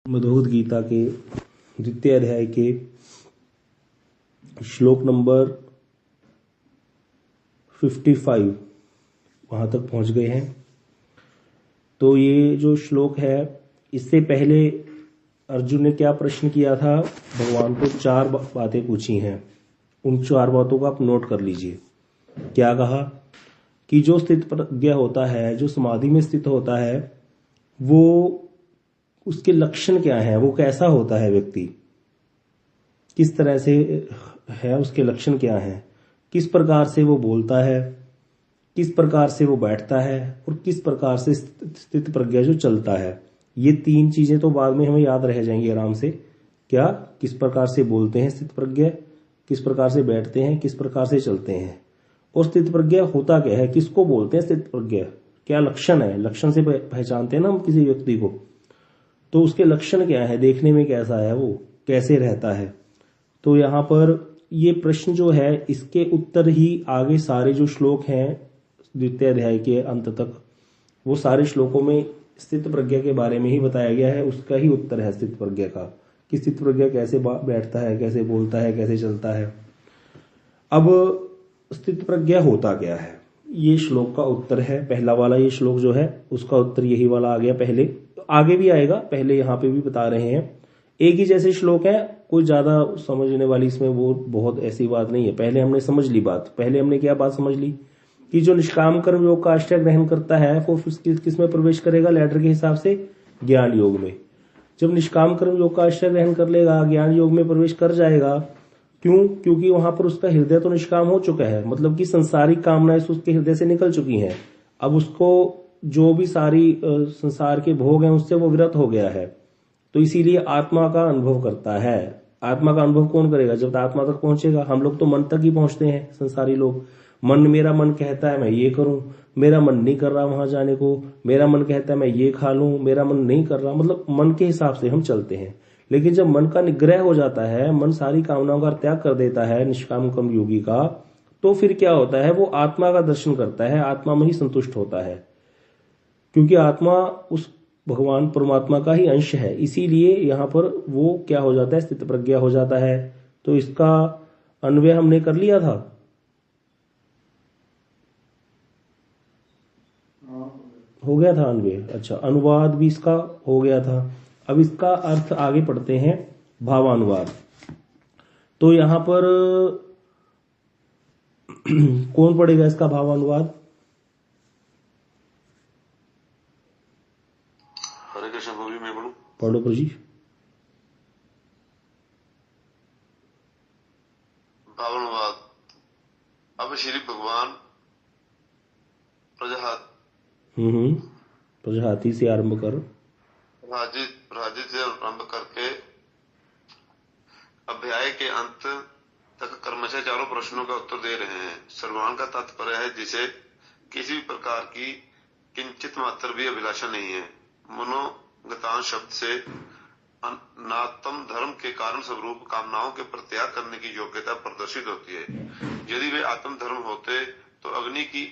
भगवद गीता के द्वितीय अध्याय के श्लोक नंबर 55 वहां तक पहुंच गए हैं। तो ये जो श्लोक है, इससे पहले अर्जुन ने क्या प्रश्न किया था, भगवान को 4 बातें पूछी हैं। उन 4 बातों को आप नोट कर लीजिए। क्या कहा कि जो स्थित प्रज्ञ होता है, जो समाधि में स्थित होता है, वो उसके लक्षण क्या है, वो कैसा होता है, व्यक्ति किस तरह से है, उसके लक्षण क्या है, किस प्रकार से वो बोलता है, किस प्रकार से वो बैठता है और किस प्रकार से स्थित प्रज्ञा जो चलता है। ये 3 चीजें तो बाद में हमें याद रह जाएंगी आराम से। क्या, किस प्रकार से बोलते हैं स्थित प्रज्ञा, किस प्रकार से बैठते हैं, किस प्रकार से चलते हैं, और स्थित प्रज्ञा होता क्या है, किसको बोलते हैं स्थित प्रज्ञा, क्या लक्षण है, लक्षण से पहचानते हैं ना हम किसी व्यक्ति को। तो उसके लक्षण क्या है, देखने में कैसा है, वो कैसे रहता है। तो यहाँ पर ये प्रश्न जो है, इसके उत्तर ही आगे सारे जो श्लोक हैं द्वितीय अध्याय के अंत तक, वो सारे श्लोकों में स्थित प्रज्ञा के बारे में ही बताया गया है। उसका ही उत्तर है स्थित प्रज्ञा का, कि स्थित प्रज्ञा कैसे बैठता है, कैसे बोलता है, कैसे चलता है। अब स्थित प्रज्ञा होता क्या है, ये श्लोक का उत्तर है। पहला वाला ये श्लोक जो है, उसका उत्तर यही वाला आ गया। पहले आगे भी आएगा, पहले यहाँ पे भी बता रहे हैं। एक ही जैसे श्लोक है, कोई ज्यादा समझने वाली इसमें वो बहुत ऐसी बात नहीं है। पहले हमने समझ ली बात। पहले हमने क्या बात समझ ली कि जो निष्काम कर्म योग का आश्रय ग्रहण करता है, वो किस में प्रवेश करेगा, लैडर के हिसाब से ज्ञान योग में। जब निष्काम कर्म योग का आश्रय ग्रहण कर लेगा, ज्ञान योग में प्रवेश कर जाएगा। क्यों? क्योंकि वहां पर उसका हृदय तो निष्काम हो चुका है, मतलब कि संसारिक कामनाएं उसके हृदय से निकल चुकी हैं। अब उसको जो भी सारी संसार के भोग हैं, उससे वो विरत हो गया है। तो इसीलिए आत्मा का अनुभव करता है। आत्मा का अनुभव कौन करेगा, जब आत्मा तक पहुंचेगा। हम लोग तो मन तक ही पहुंचते हैं, संसारी लोग। मेरा मन कहता है मैं ये करूं, मेरा मन नहीं कर रहा वहां जाने को, मेरा मन कहता है मैं ये खा लूं, मेरा मन नहीं कर रहा, मतलब मन के हिसाब से हम चलते हैं। लेकिन जब मन का निग्रह हो जाता है, मन सारी कामनाओं का त्याग कर देता है निष्काम कर्म योगी का, तो फिर क्या होता है, वो आत्मा का दर्शन करता है, आत्मा में ही संतुष्ट होता है। क्योंकि आत्मा उस भगवान परमात्मा का ही अंश है, इसीलिए यहां पर वो क्या हो जाता है, स्थित प्रज्ञा हो जाता है। तो इसका अन्वय हमने कर लिया था। हो गया था अन्वय। अच्छा, अनुवाद भी इसका हो गया था। अब इसका अर्थ आगे पढ़ते हैं, भावानुवाद। तो यहां पर कौन पढ़ेगा इसका भावानुवाद? हरे कृष्ण प्रभु, मैं बोलूं? पढ़ो प्रभु जी। भावानुवाद। अब श्री भगवान प्रजाति से आरंभ कर, राजित से आरंभ करके अध्याय के अंत तक क्रमशः 4 प्रश्नों का उत्तर दे रहे हैं। सर्वान का तात्पर्य है जिसे किसी भी प्रकार की किंचित मात्र भी अभिलाषा नहीं है। मनोगतान शब्द से अनात्म धर्म के कारण स्वरूप कामनाओं के प्रत्याग करने की योग्यता प्रदर्शित होती है। यदि वे आत्म धर्म होते तो अग्नि की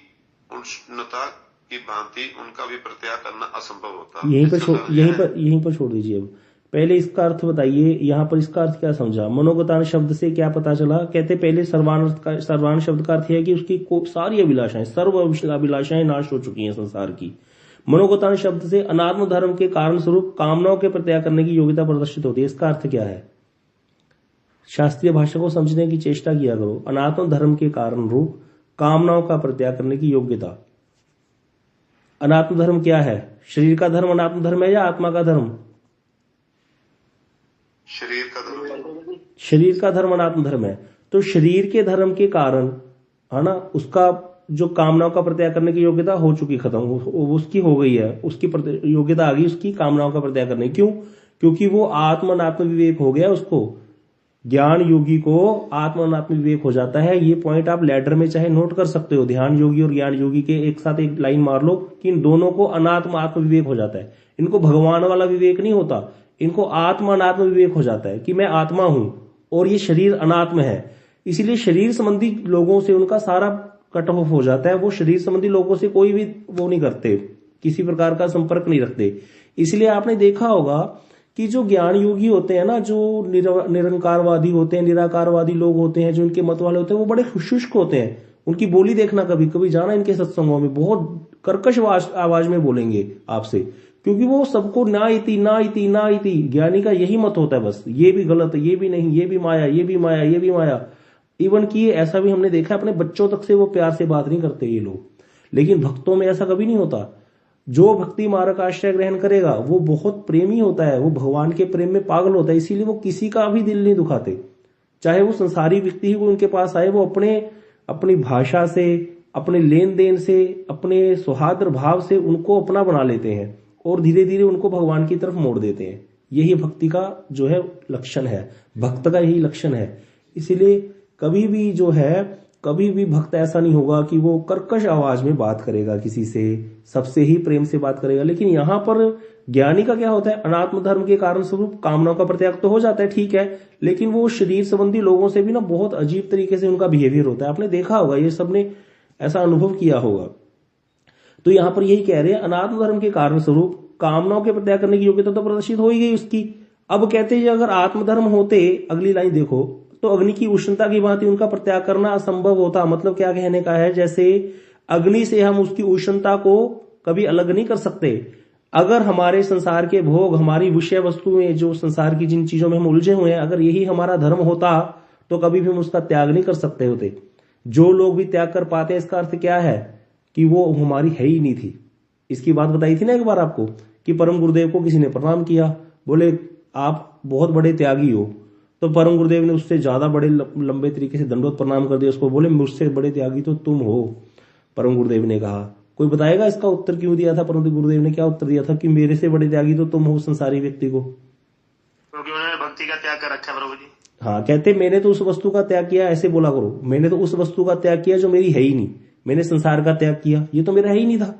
उष्णता की भांति उनका भी प्रत्याग करना असंभव होता। यहीं पर छोड़ दीजिए। अब पहले इसका अर्थ बताइए। यहाँ पर इसका अर्थ क्या समझा? मनोगतान शब्द से क्या पता चला? कहते पहले सर्वान शब्द का अर्थ है कि उसकी सारी अभिलाषाएं, सर्व अभिलाषाएं नाश हो चुकी हैं संसार की। मनोगतान शब्द से अनात्म धर्म के कारण स्वरूप कामनाओं के प्रत्याग करने की योग्यता प्रदर्शित होती है। इसका अर्थ क्या है? शास्त्रीय भाषा को समझने की चेष्टा किया करो। अनात्म धर्म के कारण रूप कामनाओं का प्रत्याग करने की योग्यता। अनात्म धर्म क्या है? शरीर का धर्म अनात्म धर्म है या आत्मा का धर्म? शरीर का धर्म। शरीर का धर्म अनात्म धर्म है। तो शरीर के धर्म के कारण, है ना, उसका जो कामनाओं का प्रत्याग करने की योग्यता हो चुकी, खत्म उसकी हो गई है, उसकी योग्यता आ गई उसकी कामनाओं का प्रत्याग करने। क्यों? क्योंकि वो आत्म अनात्म विवेक हो गया उसको। ज्ञान योगी को आत्म अनात्म विवेक हो जाता है। ये पॉइंट आप लेटर में चाहे नोट कर सकते हो। ध्यान योगी और ज्ञान योगी के एक साथ एक लाइन मार लो कि इन दोनों को अनात्म आत्म विवेक हो जाता है। इनको भगवान वाला विवेक नहीं होता, इनको आत्म अनात्म विवेक हो जाता है कि मैं आत्मा हूं और ये शरीर अनात्म है। इसीलिए शरीर संबंधी लोगों से उनका सारा कट ऑफ हो जाता है। वो शरीर संबंधी लोगों से कोई भी वो नहीं करते, किसी प्रकार का संपर्क नहीं रखते। इसलिए आपने देखा होगा कि जो ज्ञान योगी होते हैं ना, जो निरंकारवादी होते हैं, निराकारवादी लोग होते हैं, जो इनके मत वाले होते हैं, वो बड़े शुष्क होते हैं। उनकी बोली देखना, कभी कभी जाना इनके सत्संगों में, बहुत कर्कश आवाज में बोलेंगे आपसे, क्योंकि वो सबको ना इति ना इति ना इति, ज्ञानी का यही मत होता है, बस ये भी गलत है, ये भी नहीं, ये भी माया, ये भी माया, ये भी माया। इवन कि ऐसा भी हमने देखा, अपने बच्चों तक से वो प्यार से बात नहीं करते ये लोग। लेकिन भक्तों में ऐसा कभी नहीं होता। जो भक्ति मार्ग का आश्रय ग्रहण करेगा वो बहुत प्रेमी होता है, वो भगवान के प्रेम में पागल होता है, इसीलिए वो किसी का भी दिल नहीं दुखाते। चाहे वो संसारी व्यक्ति ही वो उनके पास आए, वो अपनी भाषा से, अपने लेन देन से, अपने सौहार्द भाव से उनको अपना बना लेते हैं और धीरे धीरे उनको भगवान की तरफ मोड़ देते हैं। यही भक्ति का जो है लक्षण है, भक्त का यही लक्षण है। इसीलिए कभी भी जो है, कभी भी भक्त ऐसा नहीं होगा कि वो कर्कश आवाज में बात करेगा किसी से, सबसे ही प्रेम से बात करेगा। लेकिन यहां पर ज्ञानी का क्या होता है, अनात्म धर्म के कारण स्वरूप कामनाओं का परित्याग तो हो जाता है, ठीक है, लेकिन वो शरीर संबंधी लोगों से भी ना बहुत अजीब तरीके से उनका बिहेवियर होता है। आपने देखा होगा, ये सबने ऐसा अनुभव किया होगा। तो यहां पर यही कह रहे हैं, अनात्म धर्म के कारण स्वरूप कामनाओं के परित्याग करने की योग्यता तो प्रदर्शित हो ही गई उसकी। अब कहते हैं अगर आत्मधर्म होते, अगली लाइन देखो, तो अग्नि की उष्णता की भांति उनका परित्याग करना असंभव होता। मतलब क्या कहने का है, जैसे अग्नि से हम उसकी उष्णता को कभी अलग नहीं कर सकते। अगर हमारे संसार के भोग, हमारी विषय वस्तुएं, जो संसार की जिन चीजों में हम उलझे हुए हैं, अगर यही हमारा धर्म होता तो कभी भी हम उसका त्याग नहीं कर सकते होते। जो लोग भी त्याग कर पाते हैं, इसका अर्थ क्या है कि वो हमारी है ही नहीं थी। इसकी बात बताई थी ना एक बार आपको कि परम गुरुदेव को किसी ने प्रणाम किया, बोले आप बहुत बड़े त्यागी हो, तो परम गुरुदेव ने उससे ज्यादा बड़े लंबे तरीके से दंडवत प्रणाम कर दिया उसको, बोले मुझसे बड़े त्यागी तो तुम हो। परम गुरुदेव ने कहा, कोई बताएगा इसका उत्तर क्यों दिया था परम गुरुदेव ने? क्या उत्तर दिया था कि मेरे से बड़े त्यागी तो तुम हो संसारी व्यक्ति को, क्योंकि उन्होंने भक्ति का त्याग कर रखा है प्रभु जी। हाँ, कहते मैंने तो उस वस्तु का त्याग किया, ऐसे बोला करो, मैंने तो उस वस्तु का त्याग किया जो मेरी है ही नहीं। मैंने संसार का त्याग किया, ये तो मेरा है ही नहीं था।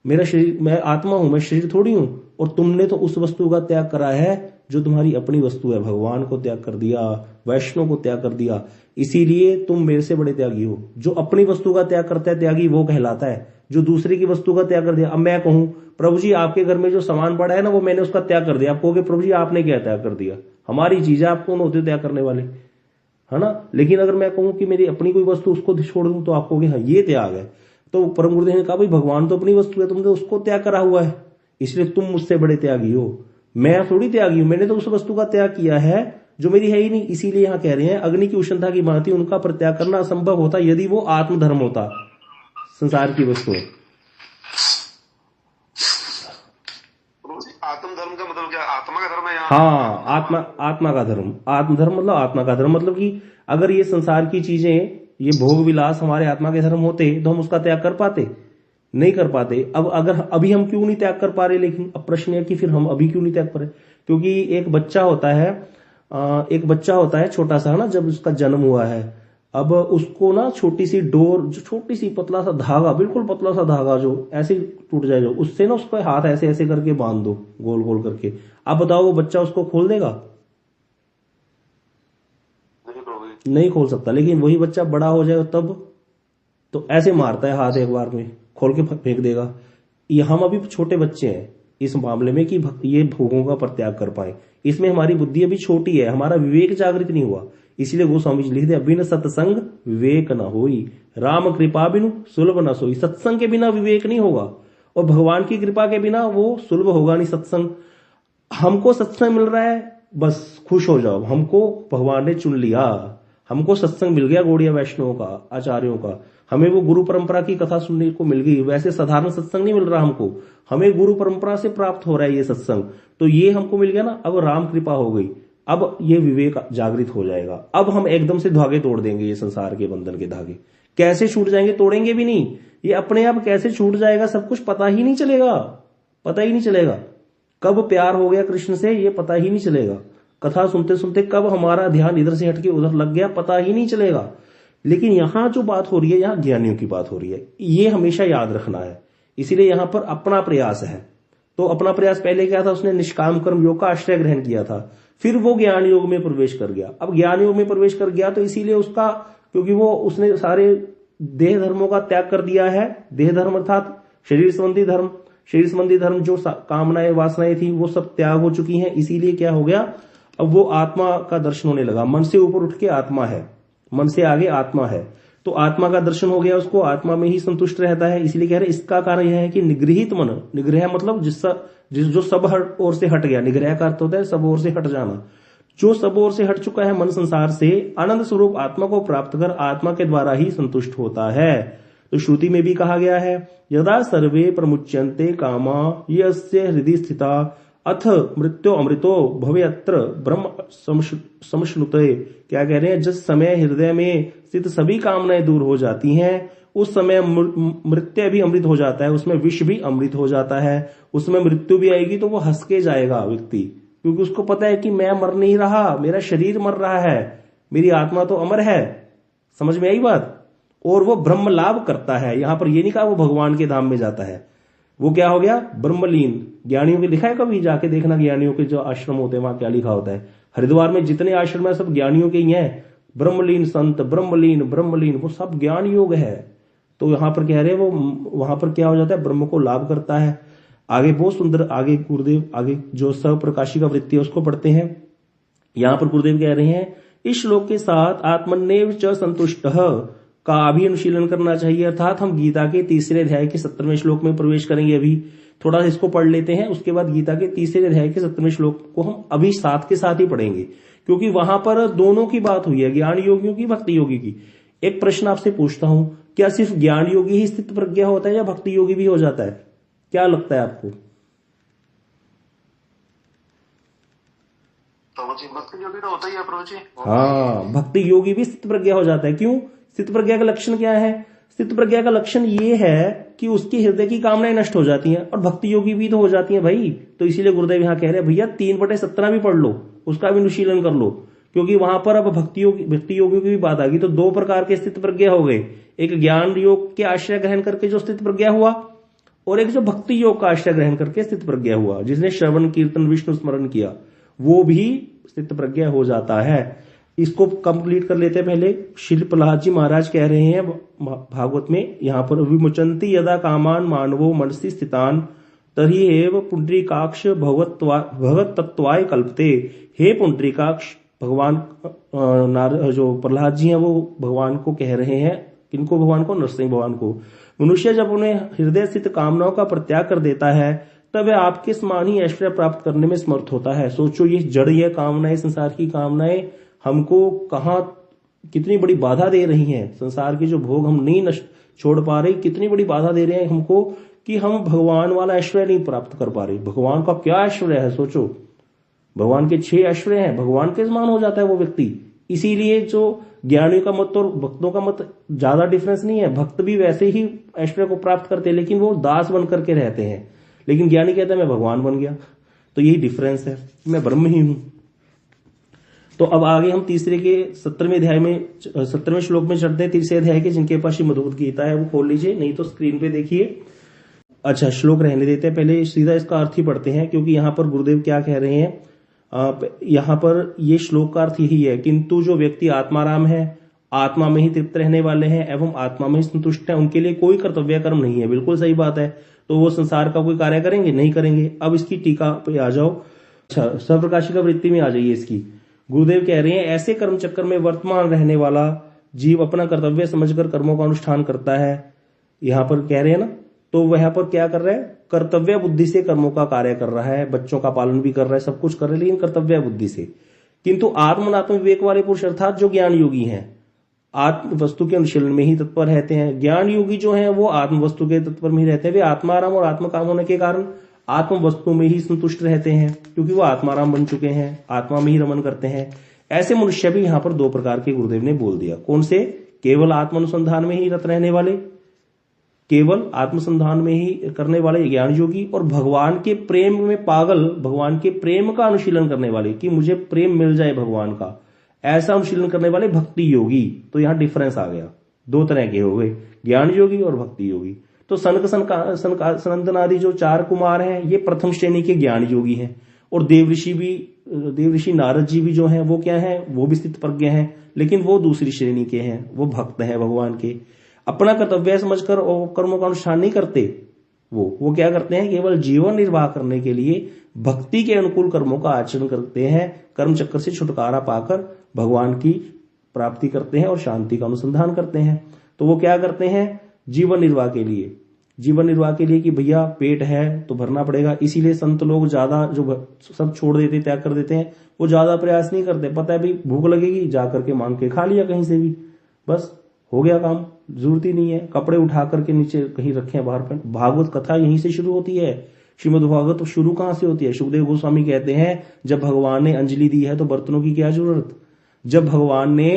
मेरा शरीर, मैं आत्मा हूं, मैं शरीर थोड़ी हूं। और तुमने तो उस वस्तु का त्याग करा है जो तुम्हारी अपनी वस्तु है। भगवान को त्याग कर दिया, वैष्णव को त्याग कर दिया, इसीलिए तुम मेरे से बड़े त्यागी हो। जो अपनी वस्तु का त्याग करता है त्यागी वो कहलाता है, जो दूसरे की वस्तु का त्याग कर दिया। अब मैं कहूं प्रभु जी आपके घर में जो सामान पड़ा है ना, वो मैंने उसका त्याग कर दिया, आप कहोगे प्रभु जी आपने क्या त्याग कर दिया, हमारी चीज है, आप कौन होते त्याग करने वाले, है ना। लेकिन अगर मैं कहूं कि मेरी अपनी कोई वस्तु उसको छोड़ दूं, तो आप कहोगे हाँ ये त्याग है। तो परम गुरुदेव ने कहा भाई भगवान तो अपनी वस्तु है, तुमने उसको त्याग करा हुआ है, इसलिए तुम मुझसे बड़े त्यागी हो। मैं थोड़ी त्यागी हूं, मैंने तो उस वस्तु का त्याग किया है जो मेरी है ही नहीं। इसीलिए यहां कह रहे हैं अग्नि की उष्णता की भांति उनका परित्याग करना असंभव होता यदि वो आत्मधर्म होता, संसार की वस्तु। आत्मधर्म का मतलब क्या, आत्मा का धर्म है यहाँ? हाँ, आत्मा का धर्म। आत्मधर्म मतलब आत्मा का धर्म, मतलब कि अगर ये संसार की चीजें, ये भोग विलास हमारे आत्मा के धर्म होते तो हम उसका त्याग कर पाते? नहीं कर पाते। अब अगर अभी हम क्यों नहीं त्याग कर पा रहे, लेकिन अब प्रश्न है कि फिर हम अभी क्यों नहीं त्याग कर रहे? क्योंकि एक बच्चा होता है छोटा सा, है ना, जब उसका जन्म हुआ है, अब उसको ना छोटी सी डोर, जो छोटी सी पतला सा धागा, बिल्कुल पतला सा धागा जो ऐसे टूट जाए, जो उससे ना उसको हाथ ऐसे ऐसे करके बांध दो, गोल गोल करके। अब बताओ वो बच्चा उसको खोल देगा? नहीं खोल सकता। लेकिन वही बच्चा बड़ा हो जाएगा तब तो ऐसे मारता है हाथ, एक बार में खोल के फेंक देगा। ये हम अभी छोटे बच्चे हैं इस मामले में कि ये भोगों का परित्याग कर पाए, इसमें हमारी बुद्धि अभी छोटी है, हमारा विवेक जागृत नहीं हुआ। इसीलिए गोस्वामी जी लिखते बिन सत्संग विवेक न होई, राम कृपा बिनु सुलभ न सोई। सत्संग के बिना विवेक नहीं होगा और भगवान की कृपा के बिना वो सुलभ होगा नहीं सत्संग। हमको सत्संग मिल रहा है, बस खुश हो जाओ, हमको भगवान ने चुन लिया, हमको सत्संग मिल गया गौड़िया वैष्णवों का, आचार्यों का, हमें वो गुरु परंपरा की कथा सुनने को मिल गई। वैसे साधारण सत्संग नहीं मिल रहा हमको, हमें गुरु परंपरा से प्राप्त हो रहा है ये सत्संग, तो ये हमको मिल गया ना। अब राम कृपा हो गई, अब ये विवेक जागृत हो जाएगा। अब हम एकदम से धागे तोड़ देंगे, ये संसार के बंधन के धागे। कैसे छूट जाएंगे? तोड़ेंगे भी नहीं, ये अपने आप कैसे छूट जाएगा सब कुछ पता ही नहीं चलेगा, पता ही नहीं चलेगा। कब प्यार हो गया कृष्ण से ये पता ही नहीं चलेगा। कथा सुनते सुनते कब हमारा ध्यान इधर से हटके उधर लग गया पता ही नहीं चलेगा। लेकिन यहां जो बात हो रही है, यहां ज्ञानियों की बात हो रही है, ये हमेशा याद रखना है। इसीलिए यहां पर अपना प्रयास है। तो अपना प्रयास पहले क्या था, उसने निष्काम कर्म योग का आश्रय ग्रहण किया था, फिर वो ज्ञान योग में प्रवेश कर गया। अब ज्ञान योग में प्रवेश कर गया तो इसीलिए उसका, क्योंकि वो उसने सारे देह धर्मों का त्याग कर दिया है, देह धर्म अर्थात शरीर संबंधी धर्म, शरीर संबंधी धर्म जो कामनाएं वासनाएं थी वो सब त्याग हो चुकी हैं। इसीलिए क्या हो गया, अब वो आत्मा का दर्शन होने लगा। मन से ऊपर उठ के आत्मा है, मन से आगे आत्मा है, तो आत्मा का दर्शन हो गया उसको, आत्मा में ही संतुष्ट रहता है। इसलिए कह रहे इसका कारण यह है कि निगृहित मन, निग्रह मतलब जो सब ओर से हट गया, निग्रह का अर्थ होता है सब ओर से हट जाना। जो सब ओर से हट चुका है मन संसार से, आनंद स्वरूप आत्मा को प्राप्त कर आत्मा के द्वारा ही संतुष्ट होता है। तो श्रुति में भी कहा गया है, यदा सर्वे प्रमुच्यन्ते कामा यस्य हृदि स्थिता अथ मृत्यो अमृतो भवेयत्र ब्रह्म समश्नुते। क्या कह रहे हैं, जिस समय हृदय में स्थित सभी कामनाएं दूर हो जाती हैं, उस समय मृत्यु भी अमृत हो जाता है, उसमें विष भी अमृत हो जाता है। उसमें मृत्यु भी आएगी तो वो हंस के जाएगा व्यक्ति, क्योंकि उसको पता है कि मैं मर नहीं रहा, मेरा शरीर मर रहा है, मेरी आत्मा तो अमर है। समझ में आई बात। और वो ब्रह्म लाभ करता है। यहां पर ये नहीं कहा वो भगवान के धाम में जाता है, वो क्या हो गया, ब्रह्मलीन। ज्ञानियों के लिखा है, कभी जाके देखना ज्ञानियों के जो आश्रम होते हैं वहां क्या लिखा होता है। हरिद्वार में जितने आश्रम है सब ज्ञानियों के ही हैं, ब्रह्मलीन संत, ब्रह्मलीन ब्रह्मलीन, वो सब ज्ञान योग है। तो यहां पर कह रहे हैं वो वहां पर क्या हो जाता है, ब्रह्म को लाभ करता है। आगे बहुत सुंदर, आगे गुरुदेव आगे जो सप्रकाशी का वृत्ति है उसको पढ़ते हैं। यहां पर गुरुदेव कह रहे हैं, इस श्लोक के साथ आत्मन्नेव च संतुष्ट का भी अनुशीलन करना चाहिए। अर्थात हम गीता के तीसरे अध्याय के 17वें श्लोक में प्रवेश करेंगे। अभी थोड़ा इसको पढ़ लेते हैं, उसके बाद गीता के तीसरे अध्याय के 17वें श्लोक को हम अभी साथ के साथ ही पढ़ेंगे, क्योंकि वहां पर दोनों की बात हुई है, ज्ञान योगियों की, भक्ति योगी की। एक प्रश्न आपसे पूछता हूं, क्या सिर्फ ज्ञान योगी ही स्थित प्रज्ञा होता है या भक्ति योगी भी हो जाता है? क्या लगता है आपको? भक्ति योगी तो होता ही है प्रभु जी। हाँ, भक्ति योगी भी स्थित प्रज्ञा हो जाता है। क्यों? स्थित प्रज्ञा का लक्षण क्या है? स्थित प्रज्ञा का लक्षण ये है कि उसकी हृदय की कामनाएं नष्ट हो जाती हैं, और भक्ति योगी भी तो हो जाती हैं भाई। तो इसीलिए गुरुदेव यहां कह रहे हैं, भैया 3/17 भी पढ़ लो, उसका भी अनुशीलन कर लो, क्योंकि वहां पर अब भक्ति योगियों की भी बात आ गई। तो दो प्रकार के स्थित प्रज्ञा हो गए, एक ज्ञान योग के आश्रय ग्रहण करके जो स्थित प्रज्ञा हुआ, और एक जो भक्ति योग का आश्रय ग्रहण करके स्थित प्रज्ञा हुआ, जिसने श्रवण कीर्तन विष्णु स्मरण किया, वो भी स्थित प्रज्ञा हो जाता है। इसको कंप्लीट कर लेते हैं। पहले श्री प्रहलाद जी महाराज कह रहे हैं भागवत में, यहां पर विमुचंती यदा कामान मानवो मनसि स्थितान तरी एव पुंडरीकाक्ष भगवत तत्वाय कल्पते। हे पुंडरीकाक्ष, भगवान जो प्रहलाद जी हैं वो भगवान को कह रहे हैं, किनको? भगवान को, नरसिंह भगवान को। मनुष्य जब उन्हें हृदय स्थित कामनाओं का परित्याग कर देता है, तब वह आपके समान ही ऐश्वर्य प्राप्त करने में समर्थ होता है। सोचो, ये जड़, ये कामनाएं, संसार की कामनाएं हमको कहां कितनी बड़ी बाधा दे रही हैं। संसार के जो भोग हम नहीं छोड़ पा रहे, कितनी बड़ी बाधा दे रहे हैं हमको कि हम भगवान वाला ऐश्वर्य नहीं प्राप्त कर पा रहे। भगवान का क्या ऐश्वर्य है, सोचो। भगवान के 6 ऐश्वर्य हैं, भगवान के समान हो जाता है वो व्यक्ति। इसीलिए जो ज्ञानियों का मत और भक्तों का मत ज्यादा डिफरेंस नहीं है। भक्त भी वैसे ही ऐश्वर्य को प्राप्त करते हैं, लेकिन वो दास बन करके रहते हैं। लेकिन ज्ञानी कहता है मैं भगवान बन गया। तो यही डिफरेंस है, मैं ब्रह्म ही हूं। तो अब आगे हम तीसरे के 17वें अध्याय में, 17वें श्लोक में चढ़ते हैं। तीसरे अध्याय के जिनके पास श्रीमद्भगवत गीता है वो खोल लीजिए, नहीं तो स्क्रीन पे देखिए। अच्छा, श्लोक रहने देते हैं, पहले सीधा इसका अर्थ ही पढ़ते हैं, क्योंकि यहां पर गुरुदेव क्या कह रहे हैं। यहां पर ये श्लोक का अर्थ यही है, किंतु जो व्यक्ति आत्माराम है, आत्मा में ही तृप्त रहने वाले हैं एवं आत्मा में ही संतुष्ट है, उनके लिए कोई कर्तव्य कर्म नहीं है। बिल्कुल सही बात है। तो वो संसार का कोई कार्य करेंगे? नहीं करेंगे। अब इसकी टीका पे आ जाओ। अच्छा, सप्रकाशिका वृत्ति में आ जाइए इसकी। गुरुदेव कह रहे हैं, ऐसे कर्म चक्कर में वर्तमान रहने वाला जीव अपना कर्तव्य समझकर कर्मों का अनुष्ठान करता है। यहां पर कह रहे हैं ना, तो वहां पर क्या कर रहा है? कर्तव्य बुद्धि से कर्मों का कार्य कर रहा है, बच्चों का पालन भी कर रहा है, सब कुछ कर रहा है, लेकिन कर्तव्य बुद्धि से। किंतु आत्म विवेक वाले पुरुष अर्थात जो ज्ञान योगी हैं, आत्म वस्तु के अनुशीलन में ही तत्पर रहते हैं। ज्ञान योगी जो हैं वो आत्म वस्तु के तत्पर में ही रहते हैं। वे आत्माराम और आत्मकाम होने के कारण आत्म वस्तु में ही संतुष्ट रहते हैं, क्योंकि वो आत्माराम बन चुके हैं, आत्मा में ही रमन करते हैं। ऐसे मनुष्य भी यहां पर 2 प्रकार के गुरुदेव ने बोल दिया। कौन से? केवल आत्म अनुसंधान में ही रत रहने वाले, केवल आत्मसंधान में ही करने वाले ज्ञान योगी, और भगवान के प्रेम में पागल, भगवान के प्रेम का अनुशीलन करने वाले कि मुझे प्रेम मिल जाए भगवान का, ऐसा अनुशीलन करने वाले भक्ति योगी। तो यहां डिफरेंस आ गया, 2 तरह के हो गए, ज्ञान योगी और भक्ति योगी। तो सनंदन आदि जो 4 कुमार हैं, ये प्रथम श्रेणी के ज्ञान योगी हैं। और देवऋषि नारद जी भी जो हैं वो क्या हैं? वो भी स्थित प्रज्ञ हैं, लेकिन वो दूसरी श्रेणी के हैं, वो भक्त हैं भगवान के। अपना कर्तव्य समझकर कर्मों का अनुष्ठान नहीं करते, वो क्या करते हैं, केवल जीवन निर्वाह करने के लिए भक्ति के अनुकूल कर्मों का आचरण करते हैं, कर्म चक्र से छुटकारा पाकर भगवान की प्राप्ति करते हैं और शांति का अनुसंधान करते हैं। तो वो क्या करते हैं, जीवन निर्वाह के लिए कि भैया पेट है तो भरना पड़ेगा। इसीलिए संत लोग ज्यादा जो सब छोड़ देते, त्याग कर देते हैं, वो ज्यादा प्रयास नहीं करते। पता है भाई भूख लगेगी, जा करके मांग के खा लिया कहीं से भी, बस हो गया काम, जरूरत ही नहीं है कपड़े उठा करके नीचे कहीं रखे हैं बाहर पर। भागवत कथा यहीं से शुरू होती है। श्रीमद् भागवत तो शुरू कहां से होती है? सुखदेव गोस्वामी कहते हैं जब भगवान ने अंजलि दी है तो बर्तनों की क्या जरूरत, जब भगवान ने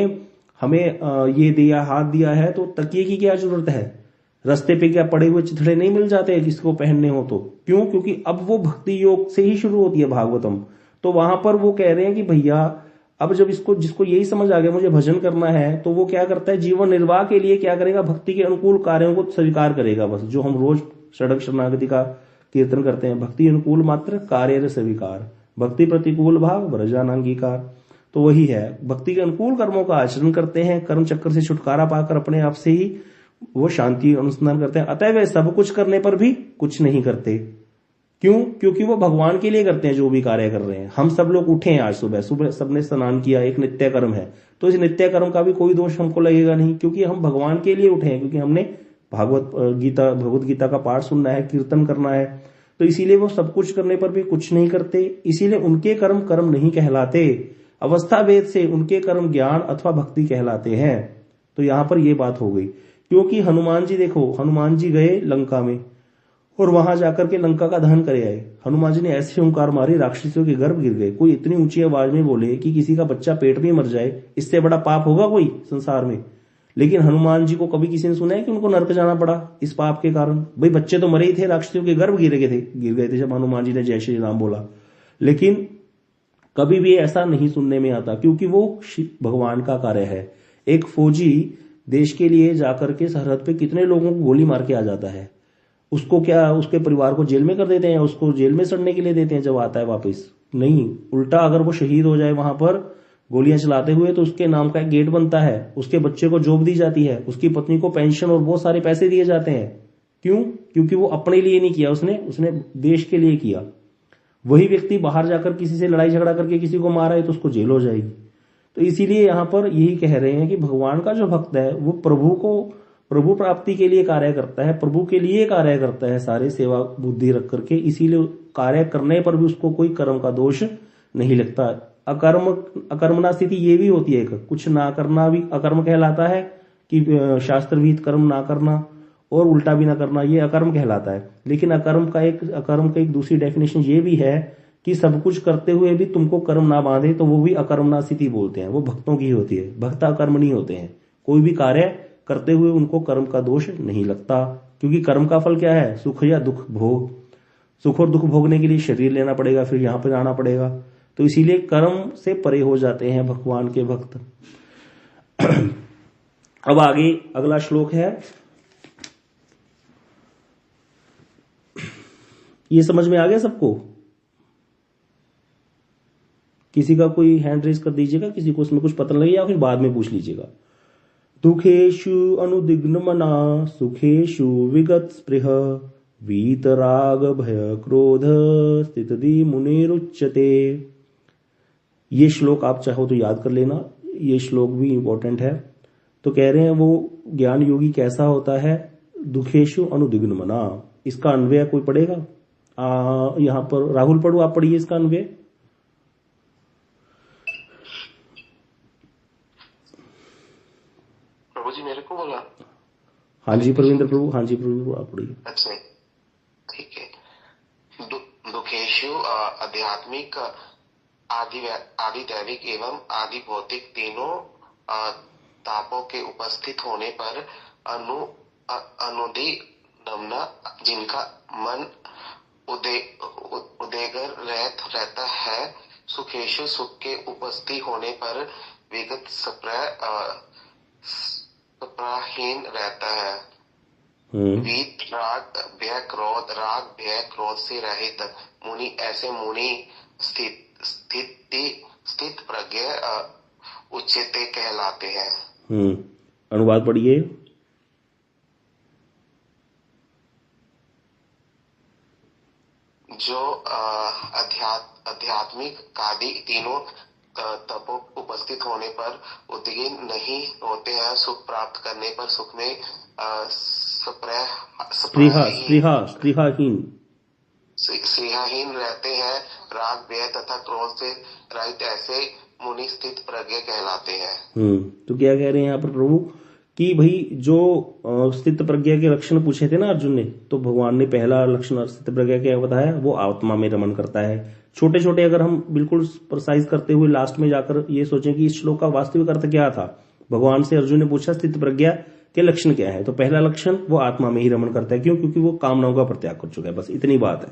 हमें ये दिया, हाथ दिया है, तो तकिए की क्या जरूरत है? रास्ते पे क्या पड़े हुए चिथड़े नहीं मिल जाते हैं किसको पहनने हो तो? क्यों? क्योंकि अब वो भक्ति योग से ही शुरू होती है भागवतम। तो वहां पर वो कह रहे हैं कि भैया अब जब जिसको यही समझ आ गया मुझे भजन करना है, तो वो क्या करता है, जीवन निर्वाह के लिए क्या करेगा, भक्ति के अनुकूल कार्यों को स्वीकार करेगा। बस जो हम रोज सड़क शरणागति का कीर्तन करते हैं, भक्ति अनुकूल मात्र कार्य स्वीकार, भक्ति प्रतिकूल भाव व्रजानांगीकार। तो वही है, भक्ति के अनुकूल कर्मों का आचरण करते हैं, कर्म चक्र से छुटकारा पाकर अपने आप से ही वो शांति अनुसंधान करते हैं। अतः वे सब कुछ करने पर भी कुछ नहीं करते। क्यों? क्योंकि वो भगवान के लिए करते हैं जो भी कार्य कर रहे हैं। हम सब लोग उठे हैं आज सुबह सबने स्नान किया, एक नित्य कर्म है, तो इस नित्य कर्म का भी कोई दोष हमको लगेगा नहीं, क्योंकि हम भगवान के लिए उठे हैं, क्योंकि हमने भगवत गीता का पाठ सुनना है, कीर्तन करना है। तो इसीलिए वो सब कुछ करने पर भी कुछ नहीं करते। इसीलिए उनके कर्म नहीं कहलाते, अवस्था भेद से उनके कर्म ज्ञान अथवा भक्ति कहलाते हैं। तो यहां पर ये बात हो गई। क्योंकि हनुमान जी देखो, हनुमान जी गए लंका में और वहां जाकर के लंका का दहन करे आए। हनुमान जी ने ऐसे हुंकार मारी, राक्षसियों के गर्भ गिर गए। कोई इतनी ऊंची आवाज में बोले कि किसी का बच्चा पेट में मर जाए, इससे बड़ा पाप होगा कोई संसार में? लेकिन हनुमान जी को कभी किसी ने सुना है कि उनको नरक जाना पड़ा इस पाप के कारण? भाई बच्चे तो मरे ही थे, राक्षसियों के गर्भ गिर गए थे जब हनुमान जी ने जय श्री राम बोला। लेकिन कभी भी ऐसा नहीं सुनने में आता, क्योंकि वो भगवान का कार्य है। एक फौजी देश के लिए जाकर के सरहद पे कितने लोगों को गोली मार के आ जाता है, उसको क्या उसके परिवार को जेल में कर देते हैं, उसको जेल में सड़ने के लिए देते हैं जब आता है वापस? नहीं, उल्टा अगर वो शहीद हो जाए वहां पर गोलियां चलाते हुए, तो उसके नाम का एक गेट बनता है, उसके बच्चे को जॉब दी जाती है, उसकी पत्नी को पेंशन और बहुत सारे पैसे दिए जाते हैं। क्यों? क्योंकि वो अपने लिए नहीं किया, उसने देश के लिए किया। वही व्यक्ति बाहर जाकर किसी से लड़ाई झगड़ा करके किसी को मारा है तो उसको जेल हो जाएगी। तो इसीलिए यहां पर यही कह रहे हैं कि भगवान का जो भक्त है वो प्रभु प्राप्ति के लिए कार्य करता है, प्रभु के लिए कार्य करता है, सारे सेवा बुद्धि रख करके। इसीलिए कार्य करने पर भी उसको कोई कर्म का दोष नहीं लगता। अकर्मणा स्थिति ये भी होती है, कुछ ना करना भी अकर्म कहलाता है, कि शास्त्र विहित कर्म ना करना और उल्टा भी ना करना, ये अकर्म कहलाता है। लेकिन अकर्म का एक दूसरी डेफिनेशन ये भी है कि सब कुछ करते हुए भी तुमको कर्म ना बांधे, तो वो भी अकर्मणा स्थिति बोलते हैं। वो भक्तों की होती है, भक्त अकर्म नहीं होते हैं। कोई भी कार्य करते हुए उनको कर्म का दोष नहीं लगता, क्योंकि कर्म का फल क्या है? सुख या दुख भोग। सुख और दुख भोगने के लिए शरीर लेना पड़ेगा, फिर यहां पर आना पड़ेगा। तो इसीलिए कर्म से परे हो जाते हैं भगवान के भक्त। अब आगे अगला श्लोक है, ये समझ में आ गया सबको? किसी का कोई हैंड रेज कर दीजिएगा, किसी को उसमें कुछ पता लगे, या फिर बाद में पूछ लीजिएगा। दुखेषु अनुदिग्न मना सुखेषु विगत स्पृह वीतराग भय क्रोध स्थिति मुनिरुच्यते। ये श्लोक आप चाहो तो याद कर लेना, ये श्लोक भी इंपॉर्टेंट है। तो कह रहे हैं वो ज्ञान योगी कैसा होता है? दुखेषु अनुदिग्न मना। इसका अन्वय कोई पढ़ेगा? यहां पर राहुल पढ़ो, आप पढ़िए इसका अन्वय। प्रभु जी मेरे को बोला? हाँ जी प्रवींद्र प्रभु, हाँ जी प्रभु आप पढ़िए। अच्छा ठीक है। दुखेशु आध्यात्मिक, आदि दैविक एवं आदि भौतिक तीनों तापों के उपस्थित होने पर अनुदिग्न जिनका मन उदेगर रहता है, सुखेशु सुख के उपस्थित होने पर विगत सप्राहीन रहता है। वीत राग भय क्रोध से रहित मुनि, ऐसे मुनि स्थित प्रज्ञ उच्चते कहलाते हैं। अनुवाद पढ़िए। जो आध्यात्मिक आदि तीनों तपों उपस्थित होने पर उद्विग्न नहीं होते हैं, सुख प्राप्त करने पर सुख में स्पृहाहीन रहते हैं, राग भय तथा क्रोध से रहित ऐसे मुनि स्थित प्रज्ञ कहलाते हैं। तो क्या कह रहे हैं यहाँ पर प्रभु कि भाई जो स्थित प्रज्ञा के लक्षण पूछे थे ना अर्जुन ने, तो भगवान ने पहला लक्षण स्थित प्रज्ञा क्या बताया, वो आत्मा में रमण करता है। छोटे छोटे अगर हम बिल्कुल प्रिसाइज करते हुए लास्ट में जाकर ये सोचें कि इस श्लोक का वास्तविक अर्थ क्या था, भगवान से अर्जुन ने पूछा स्थित प्रज्ञा के लक्षण क्या है, तो पहला लक्षण वो आत्मा में ही रमण करता है। क्यों? क्योंकि वो कामनाओं का परित्याग कर चुका है, बस इतनी बात है।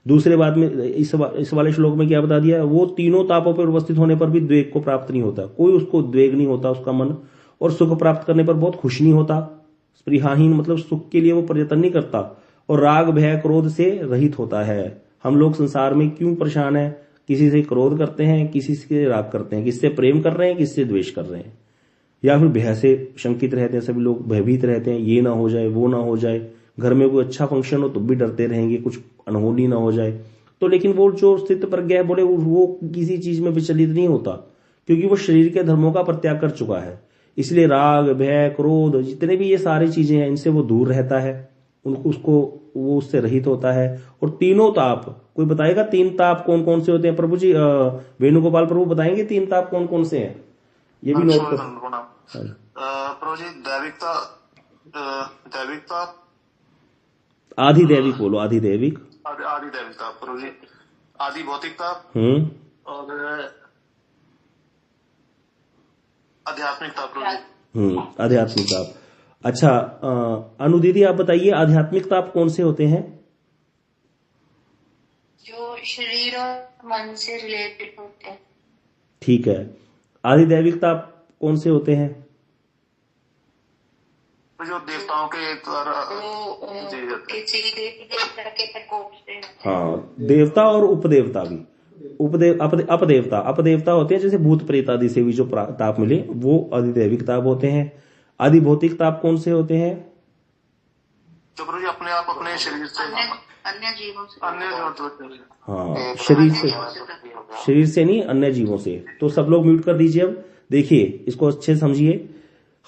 दूसरे बात में इस वाले श्लोक में क्या बता दिया, वो तीनों तापों पर उपस्थित होने पर भी द्वेग को प्राप्त नहीं होता, कोई उसको उद्वेग नहीं होता उसका मन, और सुख प्राप्त करने पर बहुत खुश नहीं होता, स्पृहाहीन मतलब सुख के लिए वो प्रयत्न नहीं करता, और राग भय क्रोध से रहित होता है। हम लोग संसार में क्यों परेशान है, किसी से क्रोध करते हैं, किसी से राग करते हैं, किससे प्रेम कर रहे हैं, किससे द्वेष कर रहे हैं, या फिर भय से शंकित रहते हैं। सभी लोग भयभीत रहते हैं, ये ना हो जाए, वो ना हो जाए, घर में कोई अच्छा फंक्शन हो तो भी डरते रहेंगे कुछ अनहोनी ना हो जाए। तो लेकिन वो जो स्थित प्रज्ञा है बोले वो किसी चीज में विचलित नहीं होता, क्योंकि वो शरीर के धर्मों का परित्याग कर चुका है। इसलिए राग भय क्रोध जितने भी ये सारी चीजें हैं इनसे वो दूर रहता है, उसको वो उससे रहित होता है। और तीनों ताप, कोई बताएगा तीन ताप कौन कौन से होते हैं? प्रभु जी वेणुगोपाल प्रभु बताएंगे तीन ताप कौन कौन से हैं, ये भी नोट कर। प्रभु जी दैविकता आधि दैविक बोलो, आधि दैविक, आदि दैविकता प्रभु जी, आदि भौतिकता और आध्यात्मिकता प्रभु जी। आध्यात्मिकता। अच्छा अनुदीदी आप बताइए आध्यात्मिक ताप कौन से होते हैं? जो शरीर और मन से रिलेटेड होते हैं। ठीक है। आधिदैविक ताप कौन से होते हैं? जो देवताओं के द्वारा हाँ, देवता और उपदेवता भी, अपदेवता अपदेवता होते हैं, जैसे भूत प्रेत आदि से भी जो ताप मिले वो अधिदैविक ताप होते हैं। अधिभौतिक ताप कौन से होते हैं? जो प्रभु जी अपने आप अपने शरीर से अन्य जीवों से, हाँ शरीर से नहीं, अन्य जीवों से। तो सब लोग म्यूट कर दीजिए। अब देखिए इसको अच्छे समझिए,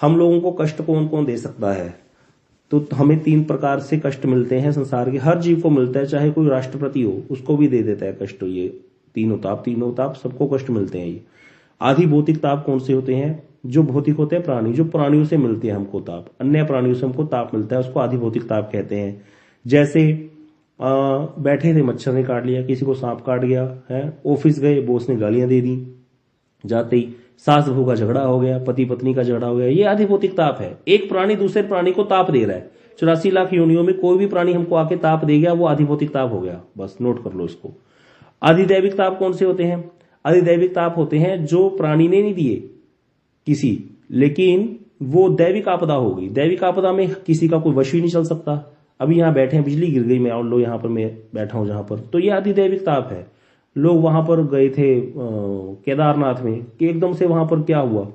हम लोगों को कष्ट कौन कौन दे सकता है? तो हमें तीन प्रकार से कष्ट मिलते हैं, संसार के हर जीव को मिलता है, चाहे कोई राष्ट्रपति हो उसको भी दे देता है कष्ट। ये तीनों ताप सबको कष्ट मिलते हैं। ये आधि भौतिक ताप कौन से होते हैं? जो भौतिक होते हैं प्राणी, जो प्राणियों से मिलते हैं हमको ताप, अन्य प्राणियों से हमको ताप मिलता है, उसको आधि भौतिक ताप कहते हैं। जैसे बैठे थे, मच्छर ने काट लिया, किसी को सांप काट गया है, ऑफिस गए, बॉस ने गालियां दे दी, जाते ही सास बहू का झगड़ा हो गया, पति पत्नी का झगड़ा हो गया, ये आधि भौतिक ताप है। एक प्राणी दूसरे प्राणी को ताप दे रहा है। 84 लाख योनियों में कोई भी प्राणी हमको आके ताप दे गया, वो आधि भौतिक ताप हो गया। बस नोट कर लो इसको। आधिदैविक ताप कौन से होते हैं? आधिदैविक ताप होते हैं जो प्राणी ने नहीं दिए किसी, लेकिन वो दैविक आपदा हो गई। दैविक आपदा में किसी का कोई वश ही नहीं चल सकता। अभी यहाँ बैठे हैं, बिजली गिर गई, मैं और लो यहाँ पर मैं बैठा हूं जहां पर, तो ये आधिदैविक ताप है। लोग वहां पर गए थे केदारनाथ में कि एकदम से वहां पर क्या हुआ,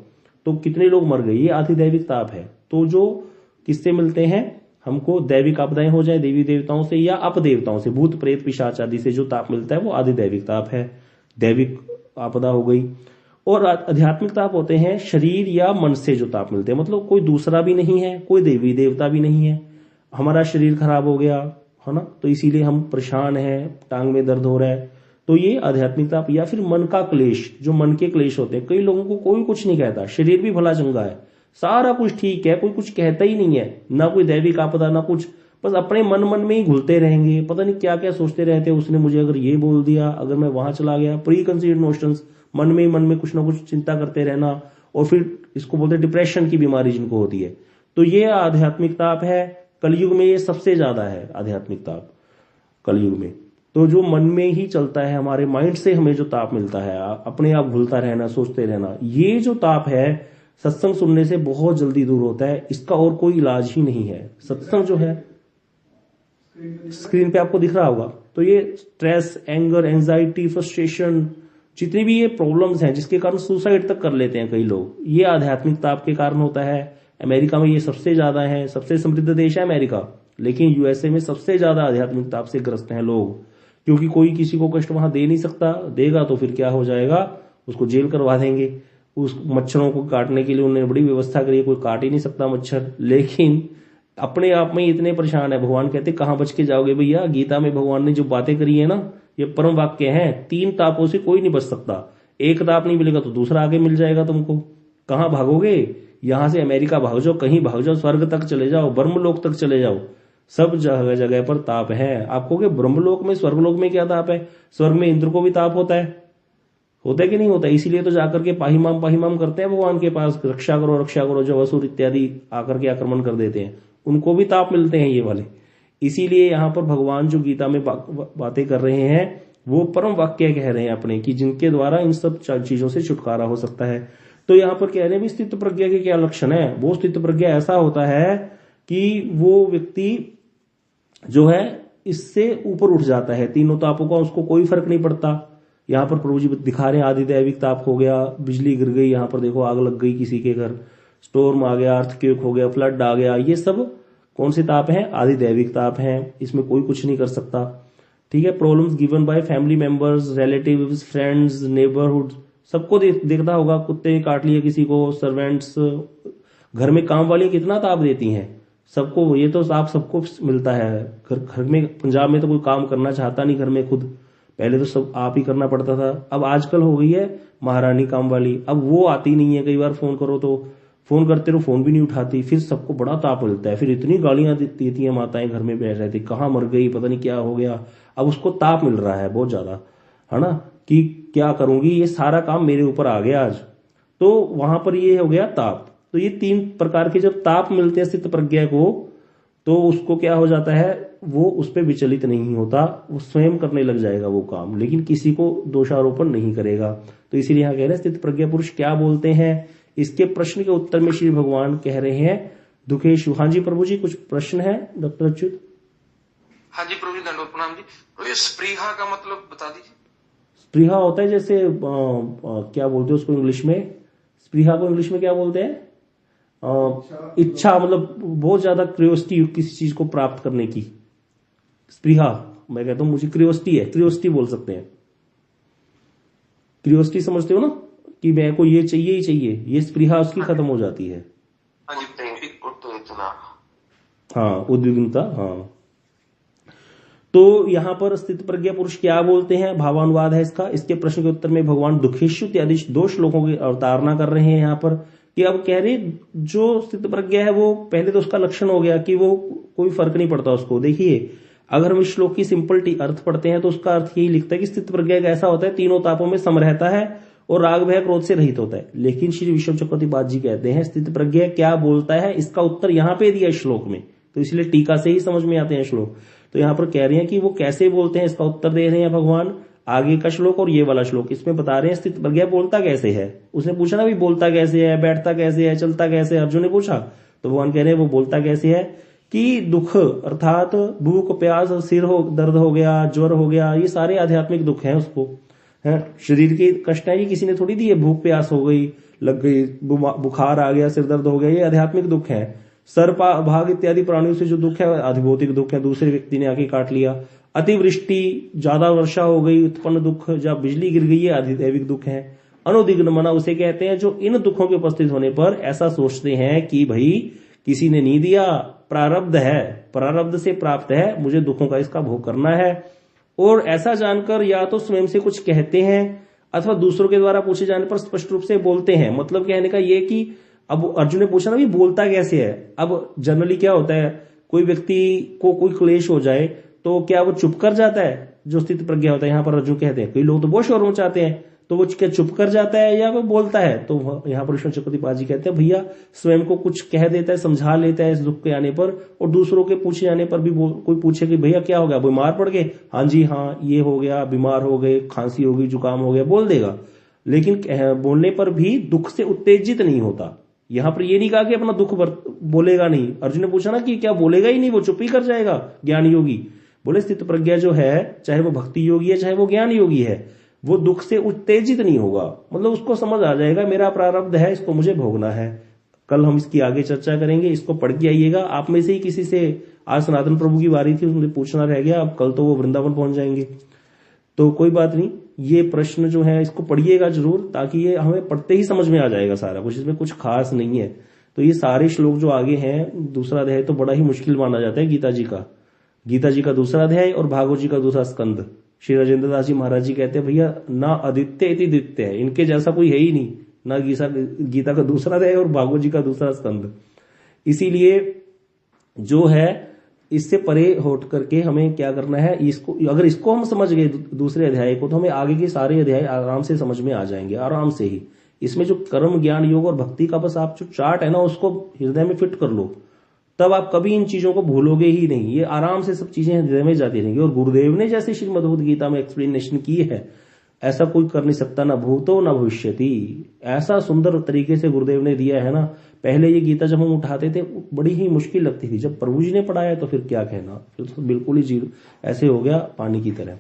तो कितने लोग मर गए, ये आधिदैविक ताप है। तो जो किससे मिलते हैं हमको, दैविक आपदाएं हो जाए देवी देवताओं से या अपदेवताओं से, भूत प्रेत पिशाच आदि से जो ताप मिलता है वो आधिदैविक ताप है, दैविक आपदा हो गई। और आध्यात्मिक ताप होते हैं शरीर या मन से जो ताप मिलते हैं, मतलब कोई दूसरा भी नहीं है, कोई देवी देवता भी नहीं है, हमारा शरीर खराब हो गया है ना, तो इसीलिए हम परेशान हैं, टांग में दर्द हो रहा है, तो ये आध्यात्मिक ताप। या फिर मन का क्लेश, जो मन के क्लेश होते हैं, कई लोगों को कोई कुछ नहीं कहता, शरीर भी भला चंगा है, सारा कुछ ठीक है, कोई कुछ कहता ही नहीं है, ना कोई दैविक आपदा ना कुछ, बस अपने मन में ही घुलते रहेंगे, पता नहीं क्या क्या सोचते रहते हैं, उसने मुझे अगर ये बोल दिया, अगर मैं वहां चला गया, प्री कंसीडर्ड नोशंस, मन में कुछ ना कुछ चिंता करते रहना, और फिर इसको बोलते हैं डिप्रेशन की बीमारी जिनको होती है। तो ये आध्यात्मिक ताप है। कलयुग में ये सबसे ज्यादा है आध्यात्मिक ताप, कलयुग में। तो जो मन में ही चलता है, हमारे माइंड से हमें जो ताप मिलता है, अपने आप भूलता रहना, सोचते रहना, ये जो ताप है सत्संग सुनने से बहुत जल्दी दूर होता है। इसका और कोई इलाज ही नहीं है। सत्संग जो है, स्क्रीन पे आपको दिख रहा होगा, तो ये स्ट्रेस, एंगर, एंजाइटी, फ्रस्ट्रेशन, जितनी भी ये प्रॉब्लम्स हैं जिसके कारण सुसाइड तक कर लेते हैं कई लोग, ये आध्यात्मिक ताप के कारण होता है। अमेरिका में ये सबसे ज्यादा है, सबसे समृद्ध देश है अमेरिका, लेकिन यूएसए में सबसे ज्यादा आध्यात्मिक ताप से ग्रस्त हैं लोग, क्योंकि कोई किसी को कष्ट वहां दे नहीं सकता, देगा तो फिर क्या हो जाएगा, उसको जेल करवा देंगे। उस मच्छरों को काटने के लिए उन्होंने बड़ी व्यवस्था करी है, कोई काट ही नहीं सकता मच्छर, लेकिन अपने आप में इतने परेशान है। भगवान कहते कहां बच के जाओगे भैया, गीता में भगवान ने जो बातें करी है ना, ये परम वाक्य है। 3 तापों से कोई नहीं बच सकता, एक ताप नहीं मिलेगा तो दूसरा आगे मिल जाएगा तुमको। कहां भागोगे, यहां से अमेरिका भाग जाओ, कहीं भाग जाओ, स्वर्ग तक चले जाओ, ब्रह्मलोक तक चले जाओ, सब जगह जगह पर ताप है। आपको कि ब्रह्मलोक में, स्वर्गलोक में क्या ताप है? स्वर्ग में इंद्र को भी ताप होता है कि नहीं होता? इसीलिए तो जाकर के पाहीमाम करते हैं भगवान के पास, रक्षा करो, जो असुर इत्यादि आकर के आक्रमण कर देते हैं, उनको भी ताप मिलते हैं ये वाले। इसीलिए यहाँ पर भगवान जो गीता में बातें कर रहे हैं वो परम वाक्य कह रहे हैं अपने, कि जिनके द्वारा इन सब चीजों से छुटकारा हो सकता है। तो यहाँ पर कह रहे हैं स्थित प्रज्ञा के क्या लक्षण है? वो स्थित प्रज्ञा ऐसा होता है कि वो व्यक्ति जो है इससे ऊपर उठ जाता है, तीनों तापों का उसको कोई फर्क नहीं पड़ता। यहाँ पर प्रभु जी दिखा रहे हैं, आदि दैविक ताप हो गया, बिजली गिर गई, यहाँ पर देखो आग लग गई किसी के घर, स्टोर्म आ गया, अर्थक्वेक हो गया, फ्लड आ गया, ये सब कौन से ताप हैं? आदि दैविक ताप हैं, इसमें कोई कुछ नहीं कर सकता। ठीक है। Problems given by family members, relatives, friends, neighbourhood, सबको देखता होगा, कुत्ते ने काट लिया किसी को, सर्वेंट्स, घर में काम वाली कितना ताप देती हैं सबको, ये तो ताप सबको मिलता है। घर में पंजाब में तो कोई काम करना चाहता नहीं घर में खुद, पहले तो सब आप ही करना पड़ता था, अब आजकल हो गई है महारानी काम वाली, अब वो आती नहीं है। कई बार फोन करो तो फोन करते रहो, फोन भी नहीं उठाती, फिर सबको बड़ा ताप मिलता है, फिर इतनी गालियां देती हैं माताएं, घर में बैठ रहती, कहाँ मर गई, पता नहीं क्या हो गया, अब उसको ताप मिल रहा है बहुत ज्यादा, है ना, कि क्या करूंगी, ये सारा काम मेरे ऊपर आ गया आज। तो वहां पर ये हो गया ताप। तो ये 3 प्रकार के जब ताप मिलते हैं स्थित प्रज्ञा को, तो उसको क्या हो जाता है, वो उस पर विचलित नहीं होता, वो स्वयं करने लग जाएगा वो काम, लेकिन किसी को दोषारोपण नहीं करेगा। तो इसीलिए यहाँ कह रहे हैं स्थित प्रज्ञा पुरुष क्या बोलते हैं। इसके प्रश्न के उत्तर में श्री भगवान कह रहे हैं दुखेशु। हाँ जी प्रभु जी, कुछ प्रश्न है डॉक्टर अच्युत? हाँ जी प्रभु जी, दंडवत प्रणाम जी। तो ये स्पृहा का मतलब बता दीजिए। स्पृहा होता है जैसे क्या बोलते हैं उसको इंग्लिश में, स्पृहा को इंग्लिश में क्या बोलते हैं? इच्छा, मतलब बहुत ज्यादा क्रियोसिटी किसी चीज को प्राप्त करने की स्पृहा। मैं कहता हूं मुझे क्रियोसिटी है, क्रियोसिटी बोल सकते हैं। क्रियोसिटी समझते हो ना, कि मैं को ये चाहिए ही चाहिए, ये स्पृहा उसकी खत्म हो जाती है। हाँ, उद्विग्नता। हाँ, तो यहां पर स्थित प्रज्ञा पुरुष क्या बोलते हैं, भावानुवाद है इसका। इसके प्रश्न के उत्तर में भगवान दुखेशु इत्यादि 2 श्लोकों की अवतारणा कर रहे हैं यहाँ पर, कि अब कह रहे जो स्थित प्रज्ञा है वो पहले तो उसका लक्षण हो गया कि वो कोई फर्क नहीं पड़ता उसको। देखिए अगर हम इस श्लोक की सिंपल अर्थ पढ़ते हैं तो उसका अर्थ यही लिखता है कि स्थित प्रज्ञा ऐसा होता है तीनों तापों में सम रहता है और राग भय क्रोध से रहित होता है। लेकिन श्री विश्व चक्रवर्ती जी कहते हैं स्थित प्रज्ञा क्या बोलता है, इसका उत्तर यहाँ पे दिया श्लोक में, तो इसलिए टीका से ही समझ में आते हैं श्लोक। तो यहाँ पर कह रहे हैं कि वो कैसे बोलते हैं, इसका उत्तर दे रहे हैं भगवान। आगे का श्लोक और ये वाला श्लोक, इसमें बता रहे हैं स्थित प्रज्ञा बोलता कैसे है। उसने पूछा ना भी बोलता कैसे है, बैठता कैसे है, चलता कैसे है, अर्जुन ने पूछा, तो भगवान कह रहे हैं वो बोलता कैसे है कि दुख अर्थात भूख प्यास, सिर हो दर्द हो गया, ज्वर हो गया, ये सारे आध्यात्मिक दुख हैं उसको, है शरीर के कष्ट है, ये किसी ने थोड़ी दी है। भूख प्यास हो गई, लग गई, बुखार आ गया, सिर दर्द हो गया, ये आध्यात्मिक दुख है। सर्प भाग इत्यादि प्राणियों से जो दुख है अधिभौतिक दुख है, दूसरे व्यक्ति ने आके काट लिया। अतिवृष्टि, ज्यादा वर्षा हो गई, उत्पन्न दुख, जब बिजली गिर गई, ये अधिदैविक दुख है। अनुदिग्न मना उसे कहते हैं जो इन दुखों के उपस्थित होने पर ऐसा सोचते हैं कि भाई किसी ने नहीं दिया, प्रारब्ध है, प्रारब्ध से प्राप्त है, मुझे दुखों का इसका भोग करना है। और ऐसा जानकर या तो स्वयं से कुछ कहते हैं अथवा दूसरों के द्वारा पूछे जाने पर स्पष्ट रूप से बोलते हैं। मतलब कहने का ये कि अब अर्जुन ने पूछा ना भी बोलता कैसे है। अब जनरली क्या होता है, कोई व्यक्ति को कोई क्लेश हो जाए तो क्या वो चुप कर जाता है, जो स्थित प्रज्ञा होता है। यहाँ पर अर्जुन कहते हैं, कई लोग तो बहुत शोर मचाते हैं, तो वो क्या चुप कर जाता है या वो बोलता है। तो यहाँ पर विष्णु चक्रवर्ती जी कहते हैं भैया स्वयं को कुछ कह देता है, समझा लेता है इस दुख के आने पर, और दूसरों के पूछे जाने पर भी कोई पूछे कि भैया क्या हो गया, बीमार पड़ गए, हाँ जी हाँ ये हो गया, बीमार हो गए, खांसी हो गई, जुकाम हो गया, बोल देगा। लेकिन बोलने पर भी दुख से उत्तेजित नहीं होता। यहाँ पर ये नहीं कहा कि अपना दुख बोलेगा नहीं। अर्जुन ने पूछा ना कि क्या बोलेगा ही नहीं, वो चुप ही कर जाएगा ज्ञान योगी। बोले स्थित प्रज्ञा जो है, चाहे वो भक्ति योगी है चाहे वो ज्ञान योगी है, वो दुख से उत्तेजित नहीं होगा। मतलब उसको समझ आ जाएगा मेरा प्रारब्ध है, इसको मुझे भोगना है। कल हम इसकी आगे चर्चा करेंगे, इसको पढ़ के आइएगा। आप में से ही किसी से, आज सनातन प्रभु की बारी थी, उसने पूछना रह गया, अब कल तो वो वृंदावन पहुंच जाएंगे। तो कोई बात नहीं, ये प्रश्न जो है इसको पढ़िएगा जरूर, ताकि ये हमें पढ़ते ही समझ में आ जाएगा सारा कुछ, इसमें कुछ खास नहीं है। तो ये सारे श्लोक जो आगे हैं, दूसरा अध्याय तो बड़ा ही मुश्किल माना जाता है गीता जी का दूसरा अध्याय और भागवत जी का दूसरा स्कंद। श्री राजेंद्र दास जी महाराज जी कहते हैं भैया ना आदित्य इति द्वितीय है, इनके जैसा कोई है ही नहीं, ना गीता का दूसरा अध्याय और भागवत जी का दूसरा स्कंद। इसीलिए जो है इससे परे हट करके हमें क्या करना है, इसको अगर इसको हम समझ गए दूसरे अध्याय को, तो हमें आगे के सारे अध्याय आराम से समझ में आ जाएंगे, आराम से ही। इसमें जो कर्म ज्ञान योग और भक्ति का बस आप जो चार्ट है ना उसको हृदय में फिट कर लो, तब आप कभी इन चीजों को भूलोगे ही नहीं। ये आराम से सब चीजें हृदय में जाती रहेंगी। और गुरुदेव ने जैसे श्रीमद् भगवद गीता में एक्सप्लेनेशन की है, ऐसा कोई कर नहीं सकता, ना भूतो ना भविष्यति। ऐसा सुंदर तरीके से गुरुदेव ने दिया है ना। पहले ये गीता जब हम उठाते थे बड़ी ही मुश्किल लगती थी, जब प्रभु जी ने पढ़ाया तो फिर क्या कहना, फिर तो बिल्कुल ही जीरो ऐसे हो गया पानी की तरह।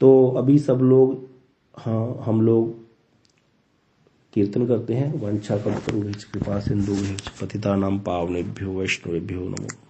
तो अभी सब लोग, हाँ हम लोग कीर्तन करते हैं। वंशा कल्पतरुभ्यश्च कृपा सिंधुभ्यश्च पतितानां पावनेभ्यो वैष्णवेभ्यो नमो।